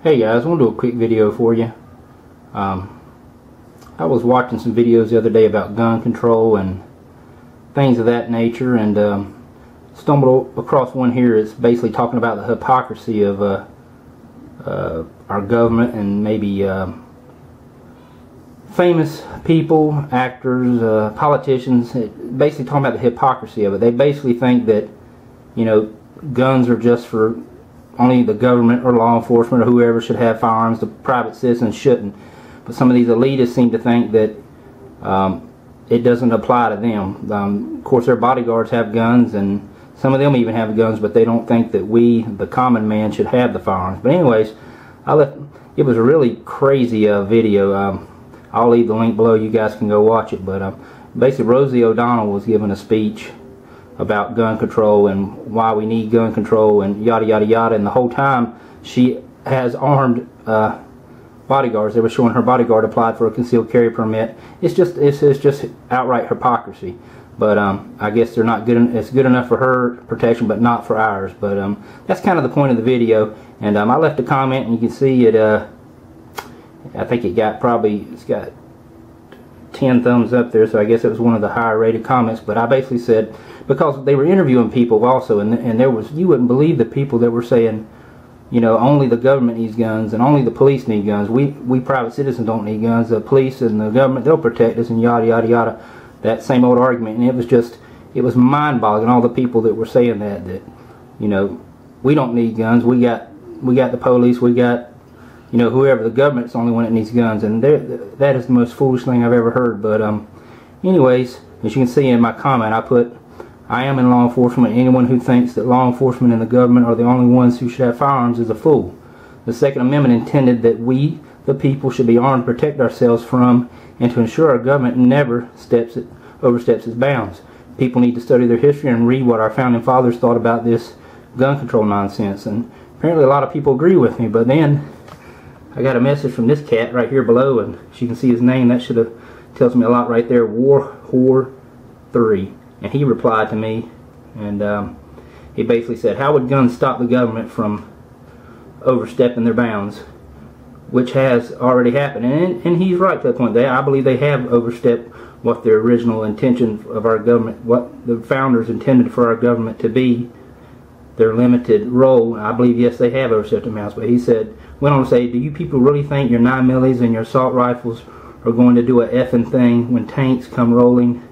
Hey guys, I want to do a quick video for you. I was watching some videos the other day about gun control and things of that nature, and stumbled across one here. It's basically talking about the hypocrisy of our government and maybe famous people, actors, politicians. Basically talking about the hypocrisy of it. They basically think that, you know, guns are just for only the government or law enforcement or whoever should have firearms. The private citizens shouldn't. But some of these elitists seem to think that it doesn't apply to them. Of course, their bodyguards have guns, and some of them even have guns, but they don't think that we, the common man, should have the firearms. But anyways, it was a really crazy video. I'll leave the link below. You guys can go watch it. But basically, Rosie O'Donnell was giving a speech about gun control and why we need gun control and yada yada yada, and the whole time she has armed bodyguards. They were showing her bodyguard applied for a concealed carry permit. It's just outright hypocrisy. But I guess they're not good. It's good enough for her protection, but not for ours. But that's kind of the point of the video. And I left a comment, and you can see it. I think it's got 10 thumbs up there, so I guess it was one of the higher rated comments. But I basically said, because they were interviewing people also, and there was, you wouldn't believe the people that were saying, you know, only the government needs guns and only the police need guns. We private citizens don't need guns. The police and the government, they'll protect us, and yada yada yada. That same old argument. And it was mind-boggling, all the people that were saying that you know, we don't need guns. We got the police, we got, you know, whoever. The government's the only one that needs guns, and that is the most foolish thing I've ever heard. But anyways, as you can see in my comment, I put, I am in law enforcement. Anyone who thinks that law enforcement and the government are the only ones who should have firearms is a fool. The Second Amendment intended that we, the people, should be armed to protect ourselves from and to ensure our government never oversteps its bounds. People need to study their history and read what our founding fathers thought about this gun control nonsense. And apparently a lot of people agree with me. But then I got a message from this cat right here below, and you can see his name. That tells me a lot right there. War Whore 3. And he replied to me, and he basically said, how would guns stop the government from overstepping their bounds, which has already happened? And he's right to the point. I believe they have overstepped what their original intention of our government, what the founders intended for our government to be, their limited role. I believe, yes, they have overstepped their bounds. But he went on to say, do you people really think your 9mm and your assault rifles are going to do a effing thing when tanks come rolling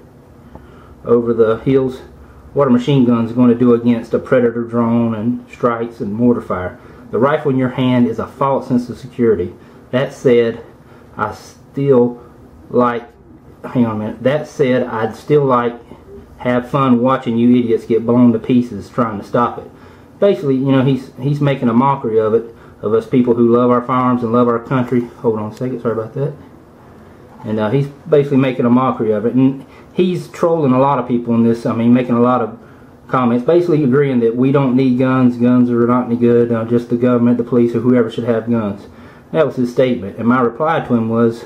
over the hills? What are machine guns going to do against a predator drone and strikes and mortar fire? The rifle in your hand is a false sense of security. That said, I'd still like have fun watching you idiots get blown to pieces trying to stop it. Basically, you know, he's making a mockery of it, of us people who love our firearms and love our country. Hold on a second, sorry about that. And he's basically making a mockery of it, and he's trolling a lot of people in this. I mean, making a lot of comments, basically agreeing that we don't need guns. Guns are not any good. Just the government, the police, or whoever should have guns. That was his statement. And my reply to him was,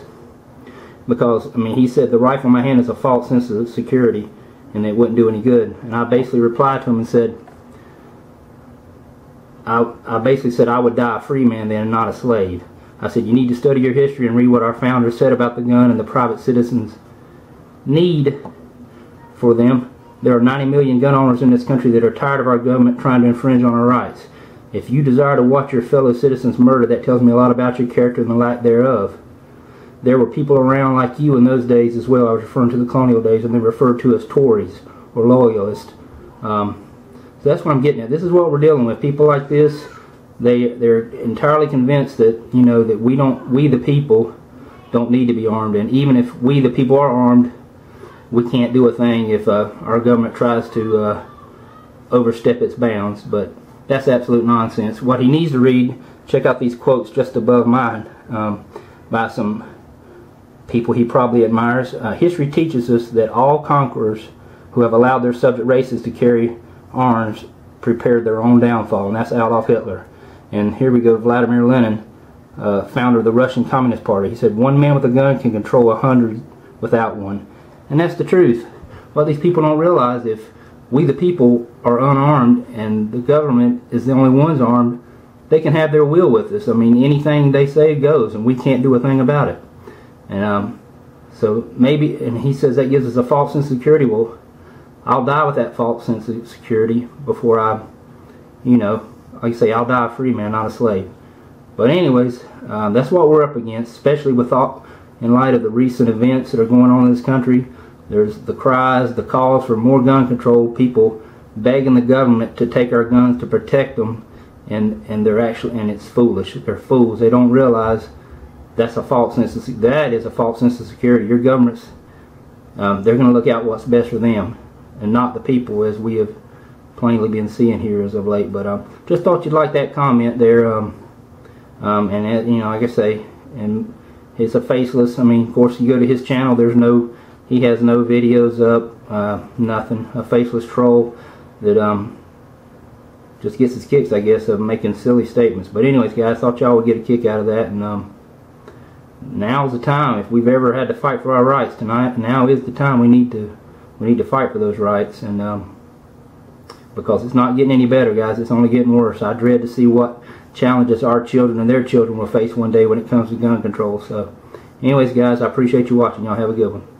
because, I mean, he said the rifle in my hand is a false sense of security, and it wouldn't do any good. And I basically replied to him and said, I basically said I would die a free man then and not a slave. I said, you need to study your history and read what our founders said about the gun and the private citizens' need for them. There are 90 million gun owners in this country that are tired of our government trying to infringe on our rights. If you desire to watch your fellow citizens murdered, that tells me a lot about your character and the lack thereof. There were people around like you in those days as well. I was referring to the colonial days, and they were referred to as Tories or loyalists. So that's what I'm getting at. This is what we're dealing with. People like this, they're entirely convinced that, you know, that we the people don't need to be armed, and even if we the people are armed, we can't do a thing if our government tries to overstep its bounds. But that's absolute nonsense. What he needs to read, check out these quotes just above mine by some people he probably admires. History teaches us that all conquerors who have allowed their subject races to carry arms prepared their own downfall, and that's Adolf Hitler. And here we go, Vladimir Lenin, founder of the Russian Communist Party. He said, one man with a gun can control 100 without one. And that's the truth. What these people don't realize, if we the people are unarmed and the government is the only ones armed, they can have their will with us. I mean, anything they say goes, and we can't do a thing about it. And so maybe, and he says that gives us a false sense of security. Well, I'll die with that false sense of security before I, you know, like I say, I'll die a free man, not a slave. But anyways, that's what we're up against, especially with all, in light of the recent events that are going on in this country. There's the cries, the calls for more gun control, people begging the government to take our guns to protect them, and they're actually, and it's foolish. They're fools. They don't realize that's a false sense of, that is a false sense of security. Your government's, they're going to look out what's best for them, and not the people, as we have plainly been seeing here as of late. But just thought you'd like that comment there. And you know, like I say, and it's a faceless. I mean, of course, you go to his channel. There's no, he has no videos up, nothing. A faceless troll that just gets his kicks, I guess, of making silly statements. But anyways, guys, thought y'all would get a kick out of that. And now's the time. If we've ever had to fight for our rights, tonight, now is the time. We need to fight for those rights. And because it's not getting any better, guys. It's only getting worse. I dread to see what challenges our children and their children will face one day when it comes to gun control. So anyways, guys, I appreciate you watching. Y'all have a good one.